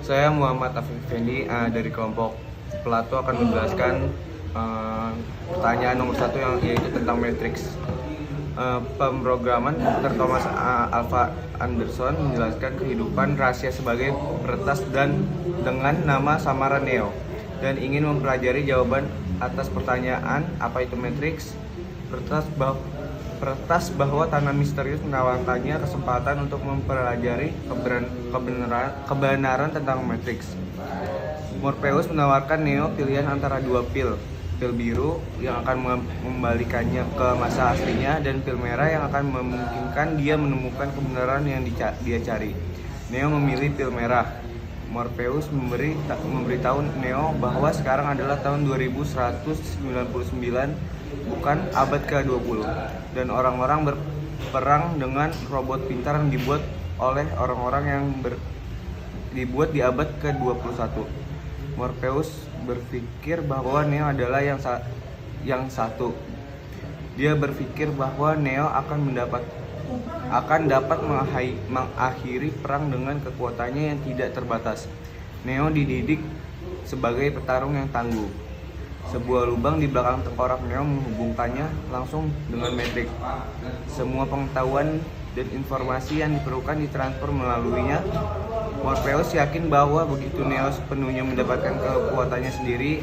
Saya Muhammad Afif Effendi dari kelompok Plato akan menjelaskan pertanyaan nomor 1 yaitu tentang matriks. Pemrograman Dr. Thomas Alva Anderson menjelaskan kehidupan rahasia sebagai peretas dan dengan nama samaran Neo, dan ingin mempelajari jawaban atas pertanyaan apa itu matriks. Peretas bahwa tanah misterius menawarkannya kesempatan untuk mempelajari kebenaran tentang matriks. Morpheus menawarkan Neo pilihan antara dua pil biru yang akan mengembalikannya ke masa aslinya, dan pil merah yang akan memungkinkan dia menemukan kebenaran yang dia cari. Neo memilih pil merah. Morpheus memberitahu Neo bahwa sekarang adalah tahun 2199, bukan abad ke-20, dan orang-orang berperang dengan robot pintar yang dibuat oleh orang-orang yang dibuat di abad ke-21. Morpheus berpikir bahwa Neo adalah yang satu. Dia berpikir bahwa Neo akan dapat mengakhiri perang dengan kekuatannya yang tidak terbatas. Neo dididik sebagai petarung yang tangguh. Sebuah lubang di belakang tengkorak Neo menghubungkannya langsung dengan matriks. Semua pengetahuan dan informasi yang diperlukan ditransfer melaluinya. Morpheus yakin bahwa begitu Neo sepenuhnya mendapatkan kekuatannya sendiri,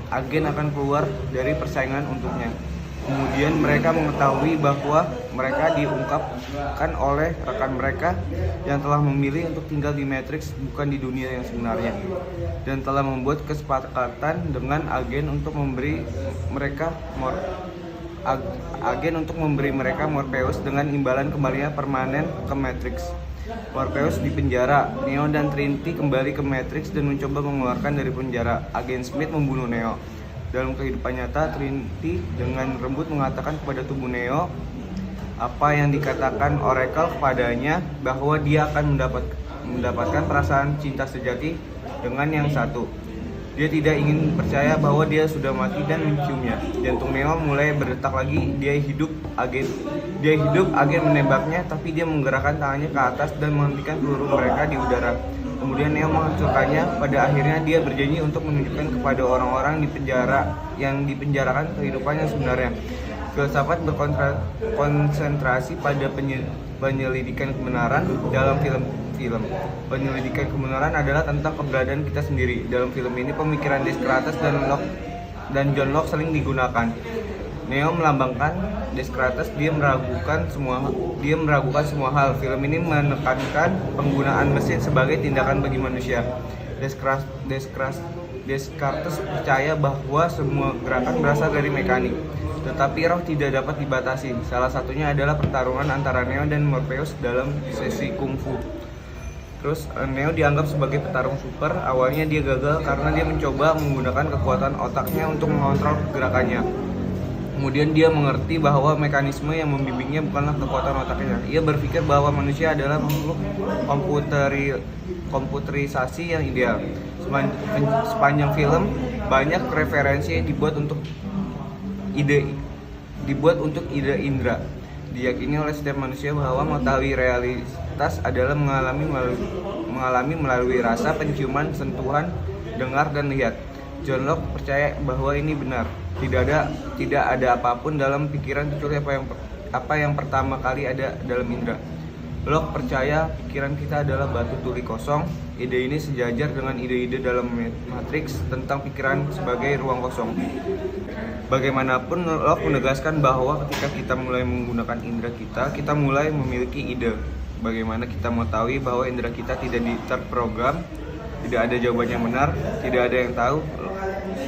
agen akan keluar dari persaingan untuknya. Kemudian mereka mengetahui bahwa mereka diungkapkan oleh rekan mereka yang telah memilih untuk tinggal di Matrix, bukan di dunia yang sebenarnya, dan telah membuat kesepakatan dengan agen untuk memberi mereka Morpheus dengan imbalan kembalinya permanen ke Matrix. Morpheus di penjara. Neo dan Trinity kembali ke Matrix dan mencoba mengeluarkan dari penjara. Agen Smith membunuh Neo. Dalam kehidupan nyata, Trinity dengan lembut mengatakan kepada tubuh Neo apa yang dikatakan Oracle kepadanya, bahwa dia akan mendapatkan perasaan cinta sejati dengan yang satu. Dia tidak ingin percaya bahwa dia sudah mati dan menciumnya. Jantung Neo mulai berdetak lagi. Dia hidup, agen menembaknya, tapi dia menggerakkan tangannya ke atas dan menghentikan peluru mereka di udara. Kemudian Neo menghancurkannya. Pada akhirnya dia berjanji untuk menunjukkan kepada orang-orang di penjara yang dipenjarakan kehidupan yang sebenarnya. Filsafat berkonsentrasi pada penyelidikan kebenaran dalam film. Penyelidikan kebenaran adalah tentang keberadaan kita sendiri. Dalam film ini pemikiran Descartes dan John Locke saling digunakan. Neo melambangkan Descartes, dia meragukan semua hal. Film ini menekankan penggunaan mesin sebagai tindakan bagi manusia. Descartes percaya bahwa semua gerakan berasal dari mekanik, tetapi roh tidak dapat dibatasi. Salah satunya adalah pertarungan antara Neo dan Morpheus dalam sesi kungfu. Terus Neo dianggap sebagai petarung super. Awalnya dia gagal karena dia mencoba menggunakan kekuatan otaknya untuk mengontrol gerakannya. Kemudian dia mengerti bahwa mekanisme yang membimbingnya bukanlah kekuatan otaknya. Ia berpikir bahwa manusia adalah makhluk komputerisasi yang ideal. Sepanjang film, banyak referensi yang dibuat untuk ide indera. Diyakini oleh setiap manusia bahwa mengetahui realitas adalah mengalami melalui rasa, penciuman, sentuhan, dengar, dan lihat. John Locke percaya bahwa ini benar. Tidak ada apapun dalam pikiran kecuali apa yang pertama kali ada dalam indera. Locke percaya pikiran kita adalah batu tuli kosong. Ide ini sejajar dengan ide-ide dalam Matrix tentang pikiran sebagai ruang kosong. Bagaimanapun, Locke menegaskan bahwa ketika kita mulai menggunakan indera kita mulai memiliki ide. Bagaimana kita mengetahui bahwa indera kita tidak terprogram? Tidak ada jawaban yang benar, tidak ada yang tahu.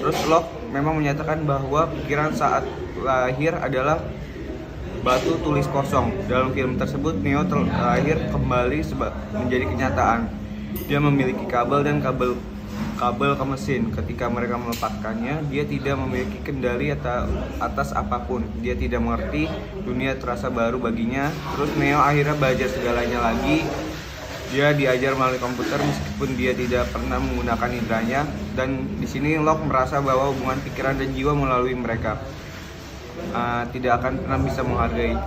Terus Locke memang menyatakan bahwa pikiran saat lahir adalah batu tulis kosong. Dalam film tersebut, Neo terlahir kembali menjadi kenyataan. Dia memiliki kabel ke mesin. Ketika mereka melepaskannya, dia tidak memiliki kendali atas apapun. Dia tidak mengerti, dunia terasa baru baginya. Terus Neo akhirnya belajar segalanya lagi. Dia diajar melalui komputer meskipun dia tidak pernah menggunakan inderanya. Dan di sini Locke merasa bahwa hubungan pikiran dan jiwa melalui mereka tidak akan pernah bisa menghargai.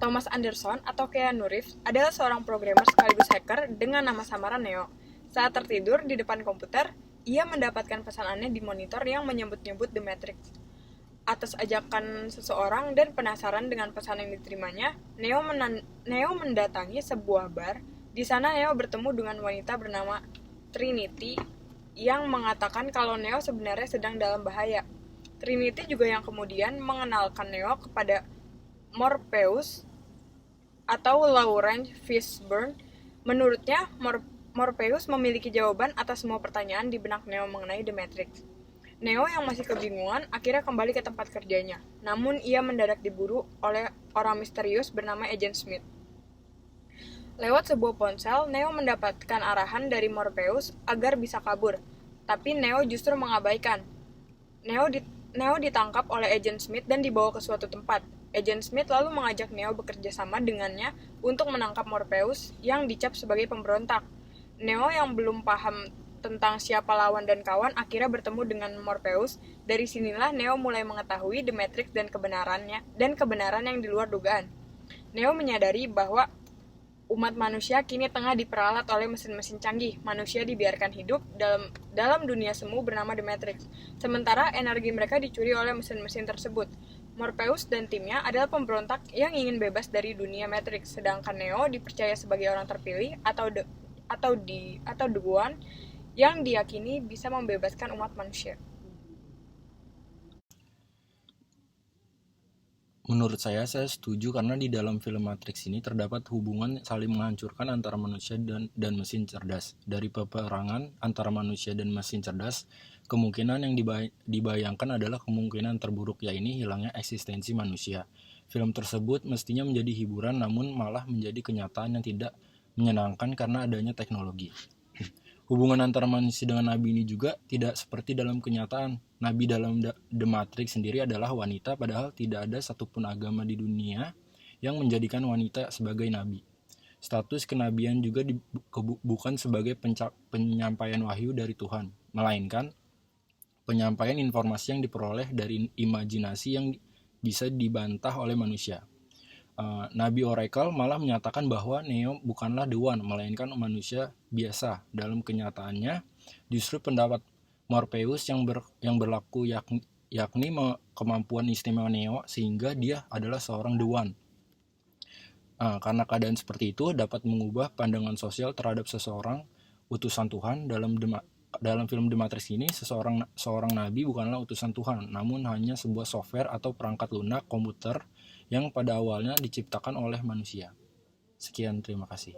Thomas Anderson atau Keanu Reeves adalah seorang programmer sekaligus hacker dengan nama samaran Neo. Saat tertidur di depan komputer, ia mendapatkan pesan aneh di monitor yang menyebut-nyebut The Matrix. Atas ajakan seseorang dan penasaran dengan pesan yang diterimanya, Neo mendatangi sebuah bar. Di sana Neo bertemu dengan wanita bernama Trinity yang mengatakan kalau Neo sebenarnya sedang dalam bahaya. Trinity juga yang kemudian mengenalkan Neo kepada Morpheus atau Lawrence Fishburne. Menurutnya, Morpheus memiliki jawaban atas semua pertanyaan di benak Neo mengenai The Matrix. Neo yang masih kebingungan akhirnya kembali ke tempat kerjanya. Namun ia mendadak diburu oleh orang misterius bernama Agent Smith. Lewat sebuah ponsel, Neo mendapatkan arahan dari Morpheus agar bisa kabur. Tapi Neo justru mengabaikan. Neo ditangkap oleh Agent Smith dan dibawa ke suatu tempat. Agent Smith lalu mengajak Neo bekerja sama dengannya untuk menangkap Morpheus yang dicap sebagai pemberontak. Neo yang belum paham tentang siapa lawan dan kawan akhirnya bertemu dengan Morpheus. Dari sinilah Neo mulai mengetahui The Matrix dan kebenaran yang di luar dugaan. Neo menyadari bahwa umat manusia kini tengah diperalat oleh mesin-mesin canggih. Manusia dibiarkan hidup dalam dunia semu bernama The Matrix. Sementara energi mereka dicuri oleh mesin-mesin tersebut. Morpheus dan timnya adalah pemberontak yang ingin bebas dari dunia Matrix, sedangkan Neo dipercaya sebagai orang terpilih atau The One yang diyakini bisa membebaskan umat manusia. Menurut saya setuju karena di dalam film Matrix ini terdapat hubungan saling menghancurkan antara manusia dan mesin cerdas. Dari peperangan antara manusia dan mesin cerdas, kemungkinan yang dibayangkan adalah kemungkinan terburuk, yaitu hilangnya eksistensi manusia. Film tersebut mestinya menjadi hiburan namun malah menjadi kenyataan yang tidak menyenangkan karena adanya teknologi. Hubungan antara manusia dengan nabi ini juga tidak seperti dalam kenyataan. Nabi dalam The Matrix sendiri adalah wanita, padahal tidak ada satupun agama di dunia yang menjadikan wanita sebagai nabi. Status kenabian juga bukan sebagai penyampaian wahyu dari Tuhan, melainkan penyampaian informasi yang diperoleh dari imajinasi yang bisa dibantah oleh manusia. Nabi Oracle malah menyatakan bahwa Neo bukanlah The One, melainkan manusia biasa. Dalam kenyataannya, justru pendapat Morpheus yang berlaku yakni kemampuan istimewa Neo sehingga dia adalah seorang The One. Karena keadaan seperti itu dapat mengubah pandangan sosial terhadap seseorang utusan Tuhan. Dalam film The Matrix ini, seorang nabi bukanlah utusan Tuhan, namun hanya sebuah software atau perangkat lunak komputer yang pada awalnya diciptakan oleh manusia. Sekian, terima kasih.